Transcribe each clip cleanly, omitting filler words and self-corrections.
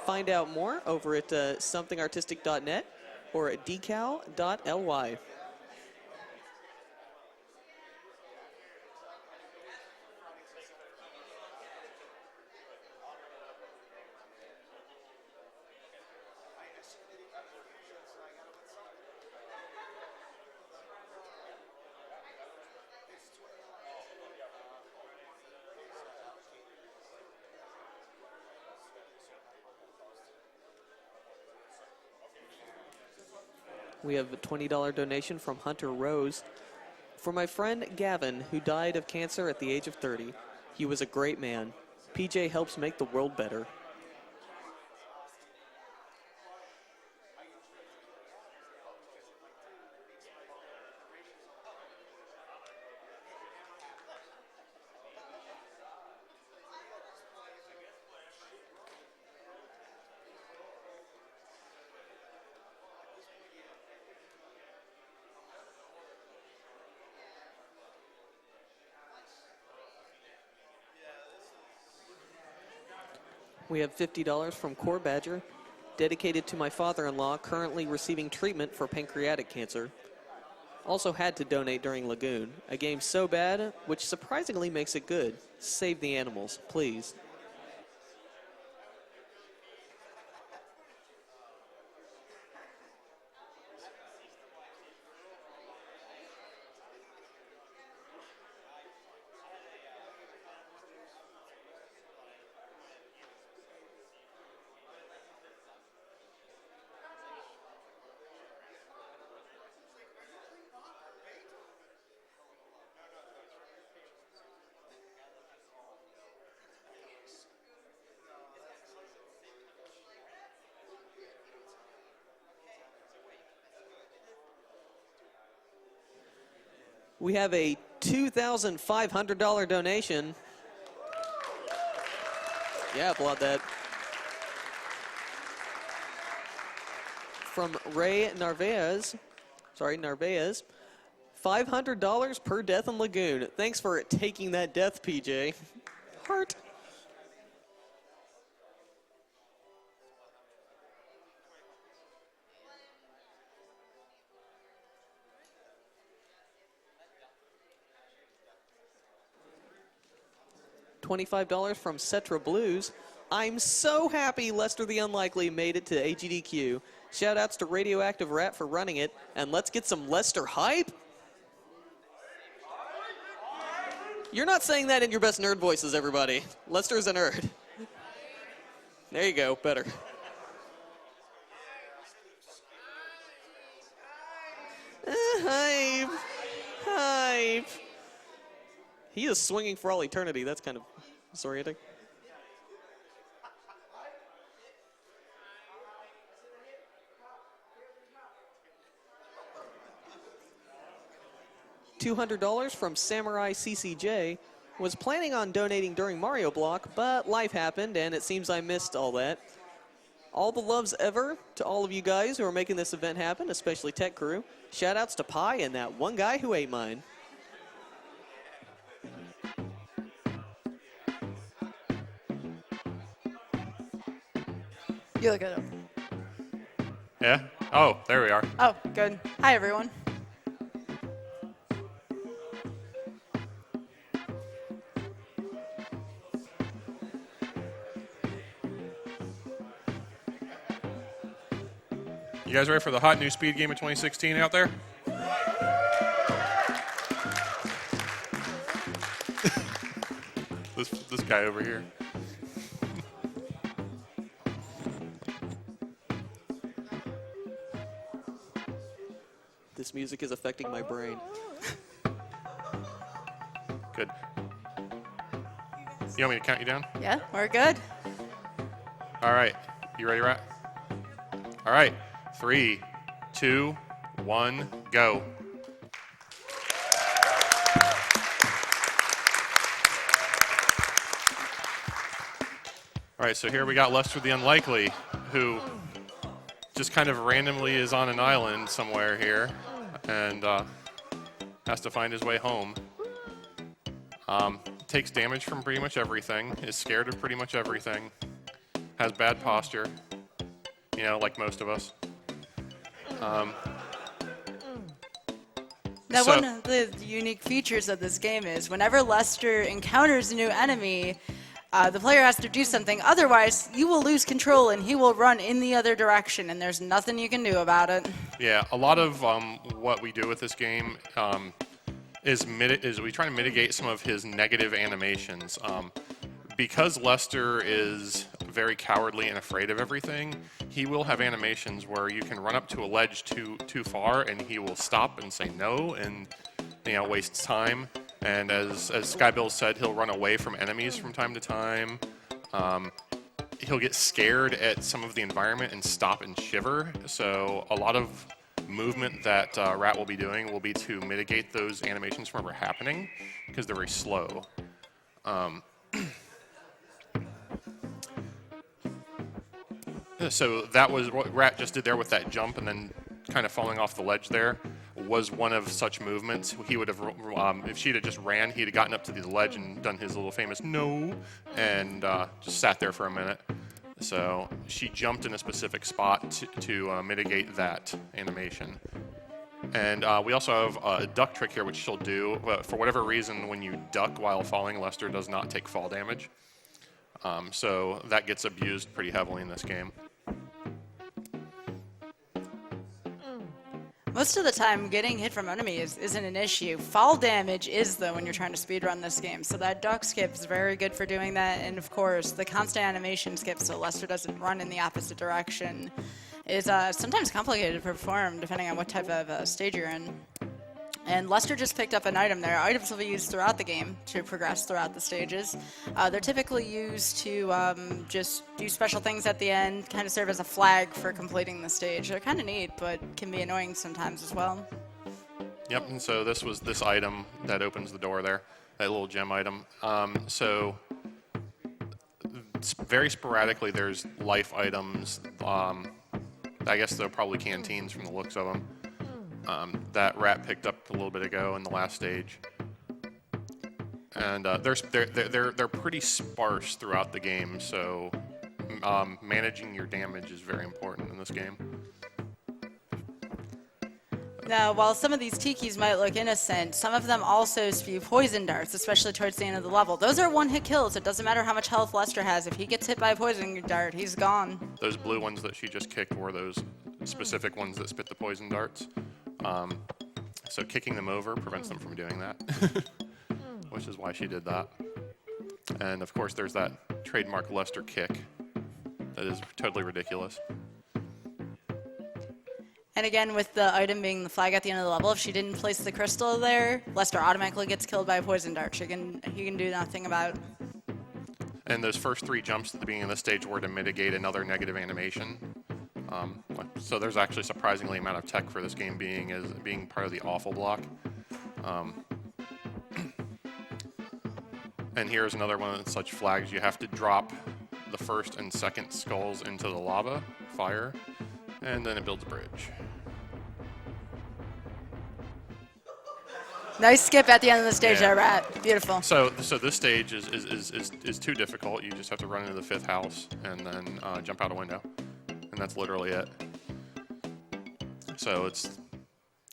Find out more over at somethingartistic.net or at decal.ly. We have a $20 donation from Hunter Rose. For my friend Gavin, who died of cancer at the age of 30. He was a great man. PJ helps make the world better. We have $50 from Core Badger, dedicated to my father-in-law currently receiving treatment for pancreatic cancer. Also had to donate during Lagoon, a game so bad, which surprisingly makes it good. Save the animals, please. We have a $2,500 donation. Yeah, applaud that. From Ray Narvaez. Narvaez. $500 per death in Lagoon. Thanks for taking that death, PJ. Heart. $25 from Cetra Blues. I'm so happy Lester the Unlikely made it to AGDQ. Shoutouts to Radioactive Rat for running it. And let's get some Lester hype. You're not saying that in your best nerd voices, everybody. Lester's a nerd. There you go, better. Hype. Hype. He is swinging for all eternity. That's kind of disorienting. $200 from Samurai CCJ. Was planning on donating during Mario Block, but life happened, and it seems I missed all that. All the loves ever to all of you guys who are making this event happen, especially Tech Crew. Shoutouts to Pi and that one guy who ate mine. You look it up. Yeah? Oh, there we are. Oh, good. Hi, everyone. You guys ready for the hot new speed game of 2016 out there? this guy over here. This music is affecting my brain. Good. You want me to count you down? Yeah, we're good. All right. You ready, Rat? All right. 3, 2, 1, go. All right, so here we got Lester the Unlikely, who just kind of randomly is on an island somewhere here and has to find his way home. Takes damage from pretty much everything, is scared of pretty much everything, has bad posture, you know, like most of us. Now, So- one of the unique features of this game is whenever Lester encounters a new enemy, the player has to do something. Otherwise, you will lose control and he will run in the other direction, and there's nothing you can do about it. Yeah, a lot of what we do with this game is we try to mitigate some of his negative animations. Because Lester is very cowardly and afraid of everything, he will have animations where you can run up to a ledge too far, and he will stop and say no, and wastes time. And as Skybill said, he'll run away from enemies from time to time. He'll get scared at some of the environment and stop and shiver. So a lot of movement that Rat will be doing will be to mitigate those animations from ever happening, because they're very slow. So that was what Rat just did there with that jump and then kind of falling off the ledge there, was one of such movements. He would have, if she'd have just ran, he'd have gotten up to the ledge and done his little famous no, and just sat there for a minute. So she jumped in a specific spot to mitigate that animation. And we also have a duck trick here, which she'll do. But for whatever reason, when you duck while falling, Lester does not take fall damage. So that gets abused pretty heavily in this game. Most of the time, getting hit from enemies isn't an issue. Fall damage is, though, when you're trying to speedrun this game. So that duck skip is very good for doing that. And, of course, the constant animation skip so Lester doesn't run in the opposite direction is sometimes complicated to perform, depending on what type of stage you're in. And Lester just picked up an item there. Items will be used throughout the game to progress throughout the stages. They're typically used to just do special things at the end, kind of serve as a flag for completing the stage. They're kind of neat, but can be annoying sometimes as well. Yep, and so this was this item that opens the door there, that little gem item. So very sporadically there's life items. I guess they're probably canteens from the looks of them. That Rat picked up a little bit ago in the last stage, and they're pretty sparse throughout the game. So managing your damage is very important in this game. Now, while some of these tikis might look innocent, some of them also spew poison darts, especially towards the end of the level. Those are one-hit kills. It doesn't matter how much health Lester has. If he gets hit by a poison dart, he's gone. Those blue ones that she just kicked were those specific ones that spit the poison darts. So kicking them over prevents them from doing that, which is why she did that. And of course, there's that trademark Lester kick that is totally ridiculous. And again, with the item being the flag at the end of the level, if she didn't place the crystal there, Lester automatically gets killed by a poison dart. He can do nothing about it. And those first three jumps at the beginning of the stage were to mitigate another negative animation. So there's actually surprisingly amount of tech for this game being part of the awful block. And here's another one of such flags. You have to drop the first and second skulls into the lava, fire, and then it builds a bridge. Nice skip at the end of the stage Yeah. there, Rat. Beautiful. So this stage is too difficult. You just have to run into the fifth house and then jump out a window, and that's literally it. So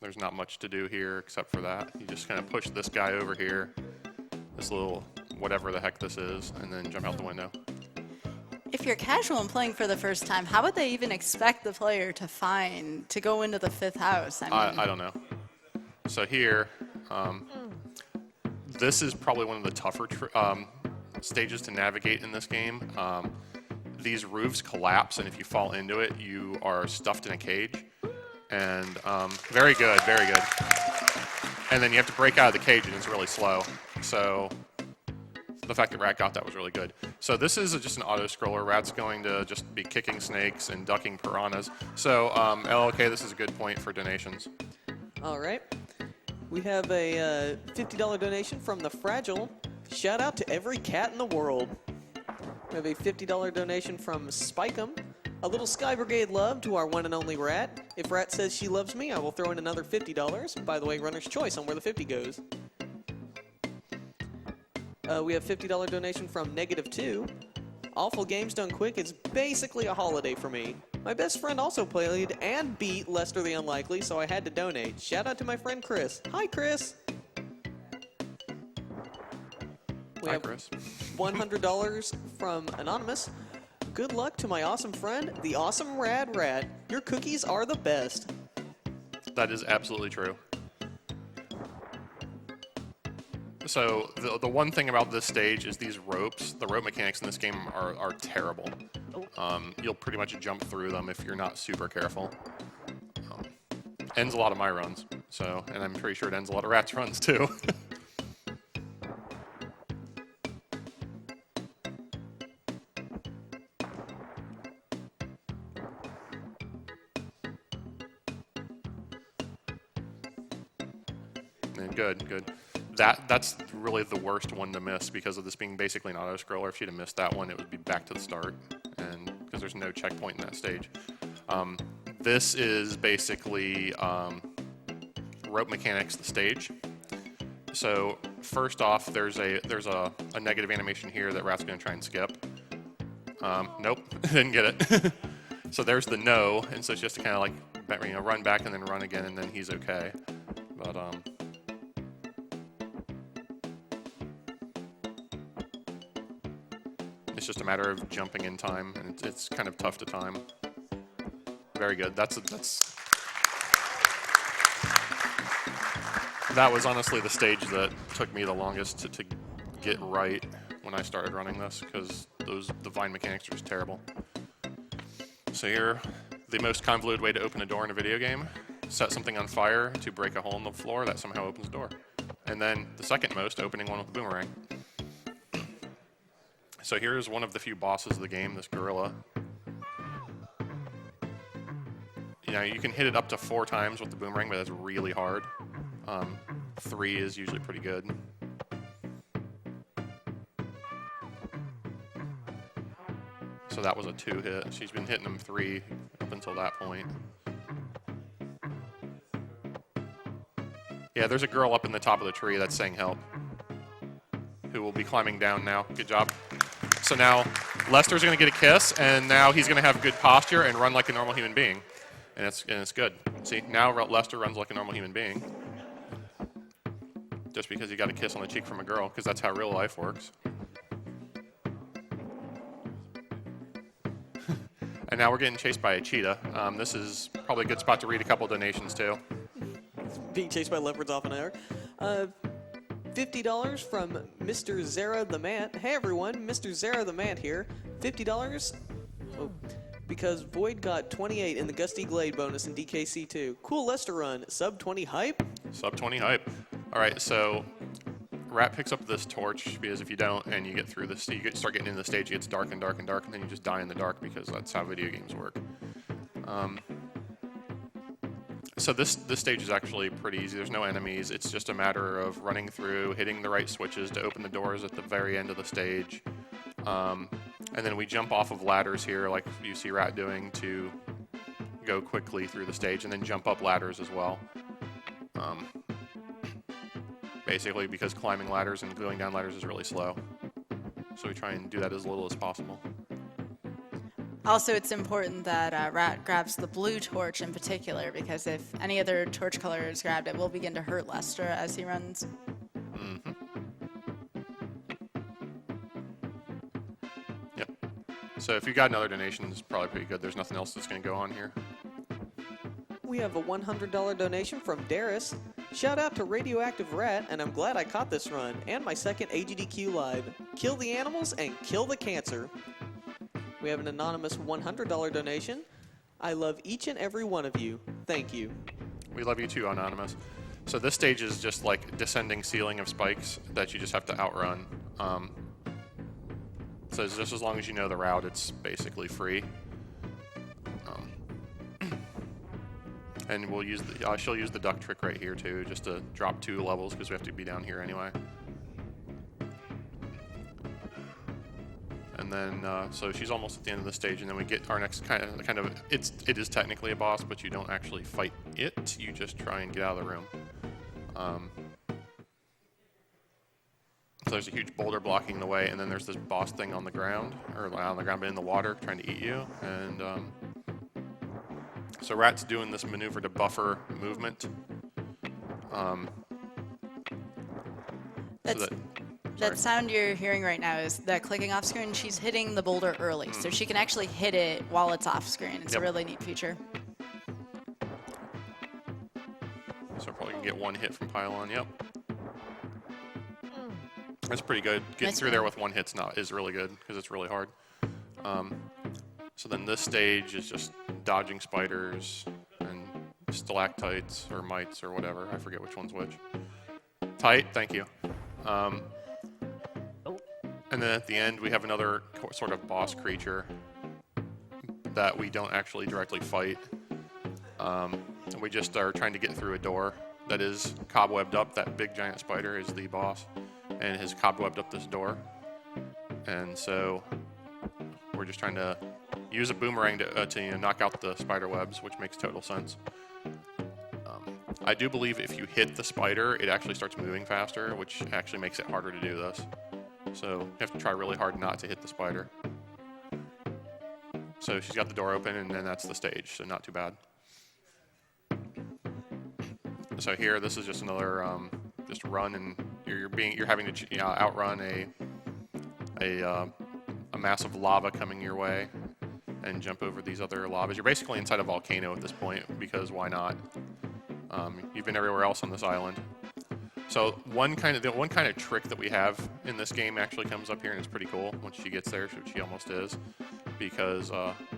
there's not much to do here except for that. You just kind of push this guy over here, this little whatever the heck this is, and then jump out the window. If you're casual and playing for the first time, how would they even expect the player to go into the fifth house? I don't know. So here, this is probably one of the tougher stages to navigate in this game. These roofs collapse, and if you fall into it, you are stuffed in a cage. And very good, very good. And then you have to break out of the cage, and it's really slow. So the fact that Rat got that was really good. So this is just an auto-scroller. Rat's going to just be kicking snakes and ducking piranhas. So LLK, this is a good point for donations. All right. We have a $50 donation from the Fragile. Shout out to every cat in the world. We have a $50 donation from Spike'em. A little Sky Brigade love to our one and only Rat. If Rat says she loves me, I will throw in another $50. By the way, runner's choice on where the 50 goes. We have $50 donation from -2. Awful Games Done Quick is basically a holiday for me. My best friend also played and beat Lester the Unlikely, so I had to donate. Shout out to my friend Chris. Hi, Chris. We Hi, have Chris. $100 from Anonymous. Good luck to my awesome friend, the awesome Rad Rat. Your cookies are the best. That is absolutely true. So the one thing about this stage is these ropes. The rope mechanics in this game are terrible. You'll pretty much jump through them if you're not super careful. Ends a lot of my runs, so, and I'm pretty sure it ends a lot of Rat's runs too. Good, good. That's really the worst one to miss because of this being basically an auto-scroller. If you'd have missed that one, it would be back to the start, and because there's no checkpoint in that stage. This is basically rope mechanics, the stage. So first off, there's a negative animation here that Rat's going to try and skip. Nope, didn't get it. So there's the no, and so it's just to kind of like run back and then run again, and then he's okay. But it's just a matter of jumping in time, and it's kind of tough to time. Very good. That was honestly the stage that took me the longest to get right when I started running this, because the vine mechanics are just terrible. So here, the most convoluted way to open a door in a video game: set something on fire to break a hole in the floor that somehow opens the door. And then the second most, opening one with a boomerang. So here's one of the few bosses of the game, this gorilla. You know, you can hit it up to 4 times with the boomerang, but that's really hard. 3 is usually pretty good. So that was a 2 hit. She's been hitting them 3 up until that point. Yeah, there's a girl up in the top of the tree that's saying help, who will be climbing down now. Good job. So now Lester's going to get a kiss, and now he's going to have good posture and run like a normal human being. And it's good. See, now Lester runs like a normal human being. Just because he got a kiss on the cheek from a girl, because that's how real life works. And now we're getting chased by a cheetah. This is probably a good spot to read a couple donations too. Being chased by leopards off an air. $50 from Mr. Zara the Man. Hey everyone, Mr. Zara the Man here. $50. Oh, because Void got 28 in the Gusty Glade bonus in DKC2. Cool Lester run. Sub 20 hype? Sub 20 hype. All right, so Rat picks up this torch, because if you don't and you get through this, you start getting into the stage, it gets dark and dark and dark, and then you just die in the dark, because that's how video games work. So this stage is actually pretty easy. There's no enemies. It's just a matter of running through, hitting the right switches to open the doors at the very end of the stage. And then we jump off of ladders here, like you see Rat doing, to go quickly through the stage, and then jump up ladders as well. Basically because climbing ladders and going down ladders is really slow. So we try and do that as little as possible. Also, it's important that Rat grabs the blue torch in particular, because if any other torch color is grabbed, it will begin to hurt Lester as he runs. Mm-hmm. Yep. So if you got another donation, it's probably pretty good. There's nothing else that's going to go on here. We have a $100 donation from Darius. Shout out to Radioactive Rat, and I'm glad I caught this run, and my second AGDQ live. Kill the animals and kill the cancer. We have an anonymous $100 donation. I love each and every one of you. Thank you. We love you too, Anonymous. So this stage is just like descending ceiling of spikes that you just have to outrun. So it's just as long as you know the route, it's basically free. And we'll use she'll use the duck trick right here too, just to drop 2 levels, because we have to be down here anyway. And then, so she's almost at the end of the stage, and then we get our next kind of it is technically a boss, but you don't actually fight it. You just try and get out of the room. So there's a huge boulder blocking the way, and then there's this boss thing on the ground, or not on the ground, but in the water, trying to eat you. And so Rat's doing this maneuver to buffer movement. That sound you're hearing right now is that clicking off screen. She's hitting the boulder early, so she can actually hit it while it's off screen. It's a really neat feature. So probably can get one hit from pylon. Yep. That's pretty good. Getting through there with one hit's is really good because it's really hard. So then this stage is just dodging spiders and stalactites or mites or whatever. I forget which one's which. Tight, thank you. And then at the end we have another sort of boss creature that we don't actually directly fight. And we just are trying to get through a door that is cobwebbed up. That big giant spider is the boss and has cobwebbed up this door. And so we're just trying to use a boomerang to knock out the spider webs, which makes total sense. I do believe if you hit the spider, it actually starts moving faster, which actually makes it harder to do this. So you have to try really hard not to hit the spider. So she's got the door open, and then that's the stage, so not too bad. So here, this is just another just run, and you're having to outrun a mass of lava coming your way, and jump over these other lavas. You're basically inside a volcano at this point because why not? You've been everywhere else on this island. So the one kind of trick that we have in this game actually comes up here, and it's pretty cool once she gets there, which she almost is, because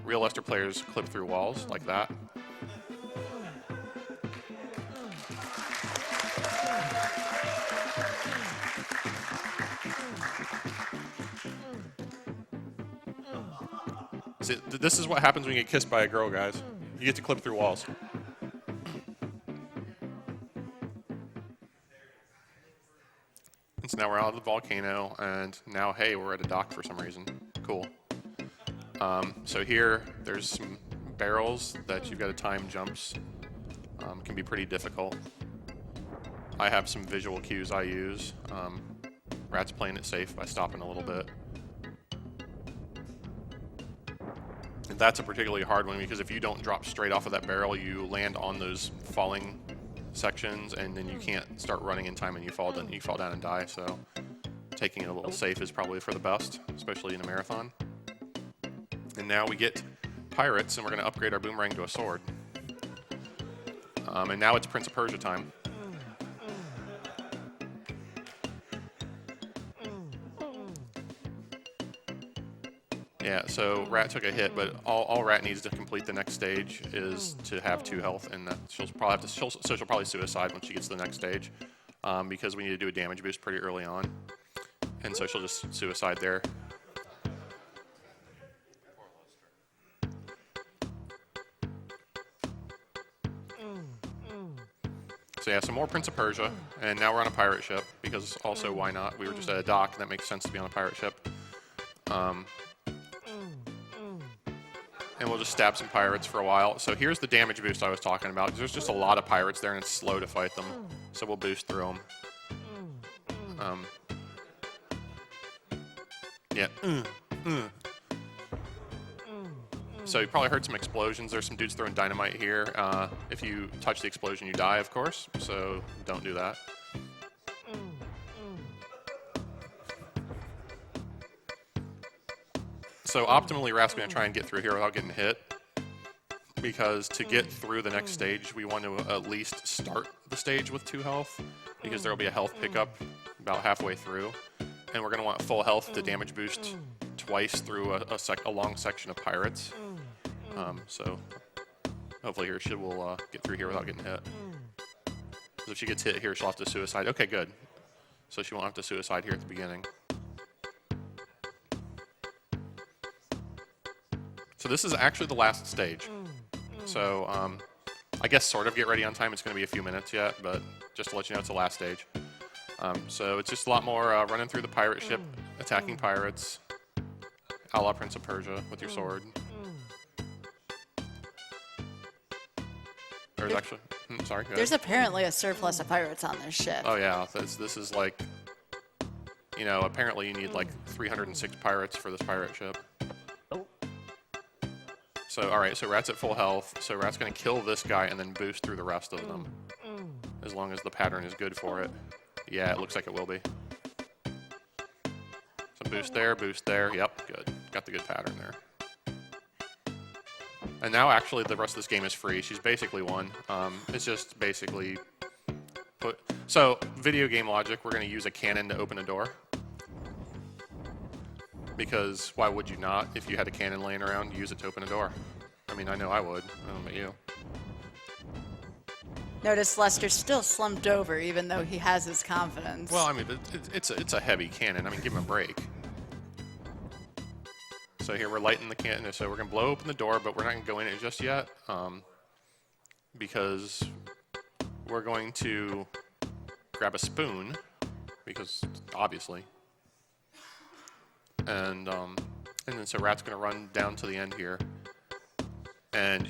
real Lester players clip through walls like that. See, this is what happens when you get kissed by a girl, guys. You get to clip through walls. So now we're out of the volcano, and now, hey, we're at a dock for some reason. Cool. So here, there's some barrels that you've got to time jumps. Can be pretty difficult. I have some visual cues I use. Rat's playing it safe by stopping a little bit. And that's a particularly hard one because if you don't drop straight off of that barrel, you land on those falling sections, and then you can't start running in time, and you fall down and die. So taking it a little safe is probably for the best, especially in a marathon. And now we get pirates, and we're going to upgrade our boomerang to a sword. And now it's Prince of Persia time. Yeah, so Rat took a hit, but all Rat needs to complete the next stage is to have 2 health, and she'll probably suicide when she gets to the next stage, because we need to do a damage boost pretty early on, and so she'll just suicide there. So yeah, some more Prince of Persia, and now we're on a pirate ship, because also why not? We were just at a dock, and that makes sense to be on a pirate ship. And we'll just stab some pirates for a while. So here's the damage boost I was talking about. There's just a lot of pirates there, and it's slow to fight them. So we'll boost through them. Yeah. So you probably heard some explosions. There's some dudes throwing dynamite here. If you touch the explosion, you die, of course. So don't do that. So optimally, Rat's going to try and get through here without getting hit, because to get through the next stage, we want to at least start the stage with 2 health, because there will be a health pickup about halfway through, and we're going to want full health to damage boost twice through a long section of pirates. So hopefully here she will get through here without getting hit. So if she gets hit here, she'll have to suicide. Okay, good. So she won't have to suicide here at the beginning. So this is actually the last stage. So I guess sort of get ready on time. It's going to be a few minutes yet, but just to let you know, it's the last stage. So it's just a lot more running through the pirate ship, attacking pirates, a la Prince of Persia with your sword. There's actually, sorry. There's apparently a surplus of pirates on this ship. Oh yeah, this is like, you know, apparently you need like 306 pirates for this pirate ship. So, all right, so Rat's at full health. So Rat's going to kill this guy and then boost through the rest of them. As long as the pattern is good for it. Yeah, it looks like it will be. So boost there, boost there. Yep, good. Got the good pattern there. And now actually the rest of this game is free. She's basically won. It's just basically so video game logic, we're going to use a cannon to open a door. Because why would you not, if you had a cannon laying around, use it to open a door? I mean, I know I would. I don't know about you. Notice Lester's still slumped over, even though he has his confidence. Well, I mean, it's a heavy cannon. I mean, give him a break. So here we're lighting the cannon. So we're going to blow open the door, but we're not going to go in it just yet. Because we're going to grab a spoon, because obviously. And then so Rat's going to run down to the end here. And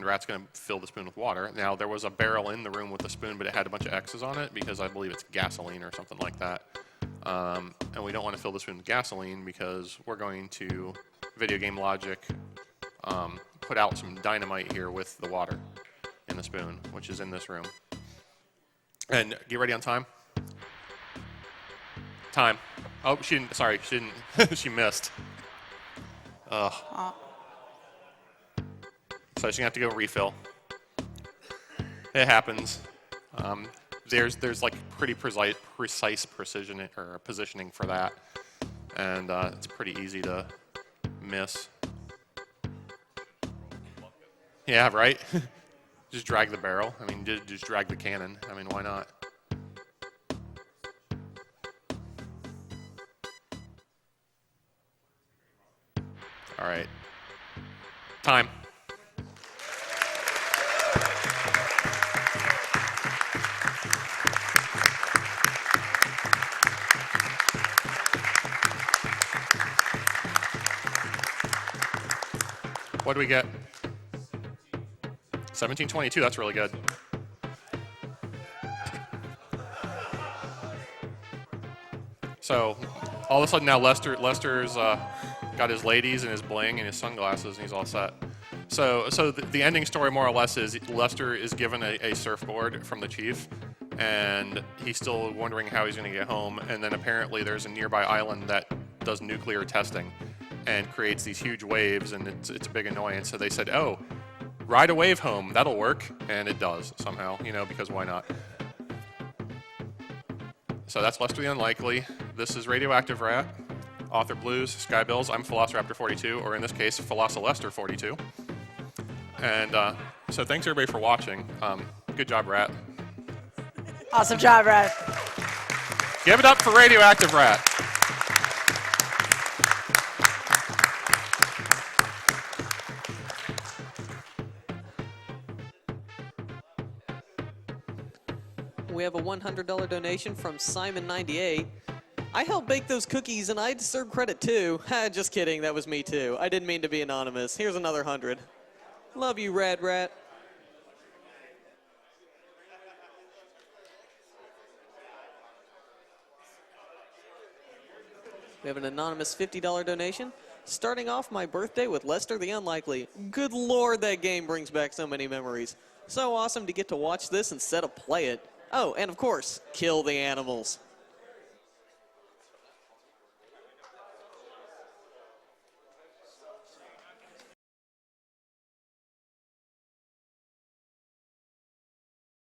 Rat's going to fill the spoon with water. Now, there was a barrel in the room with the spoon, but it had a bunch of X's on it because I believe it's gasoline or something like that. And we don't want to fill the spoon with gasoline because we're going to, video game logic, put out some dynamite here with the water in the spoon, which is in this room. And get ready on time. Time. Oh, she didn't, sorry, she didn't, she missed. Ugh. So she's gonna have to go refill. It happens. There's like pretty precise precision or positioning for that, and it's pretty easy to miss. Yeah, right. Just drag the barrel. I mean, just drag the cannon. I mean, why not? All right. Time. What do we get? 1722, that's really good. So, all of a sudden now Lester's got his ladies and his bling and his sunglasses and he's all set. So the ending story more or less is Lester is given a surfboard from the chief and he's still wondering how he's going to get home, and then apparently there's a nearby island that does nuclear testing and creates these huge waves, and it's a big annoyance. So they said, oh, ride a wave home, that'll work, and it does somehow, you know, because why not? So that's Lester the Unlikely. This is Radioactive Rat, Author Blues, Sky Bills. I'm Velociraptor 42, or in this case, Velocilester 42. And so thanks everybody for watching. Good job, Rat. Awesome job, Rat. Give it up for Radioactive Rat. We have a $100 donation from Simon98. I helped bake those cookies and I deserve credit too. Just kidding, that was me too. I didn't mean to be anonymous. Here's another 100. Love you, Rad Rat. We have an anonymous $50 donation. Starting off my birthday with Lester the Unlikely. Good Lord, that game brings back so many memories. So awesome to get to watch this instead of play it. Oh, and of course, kill the animals.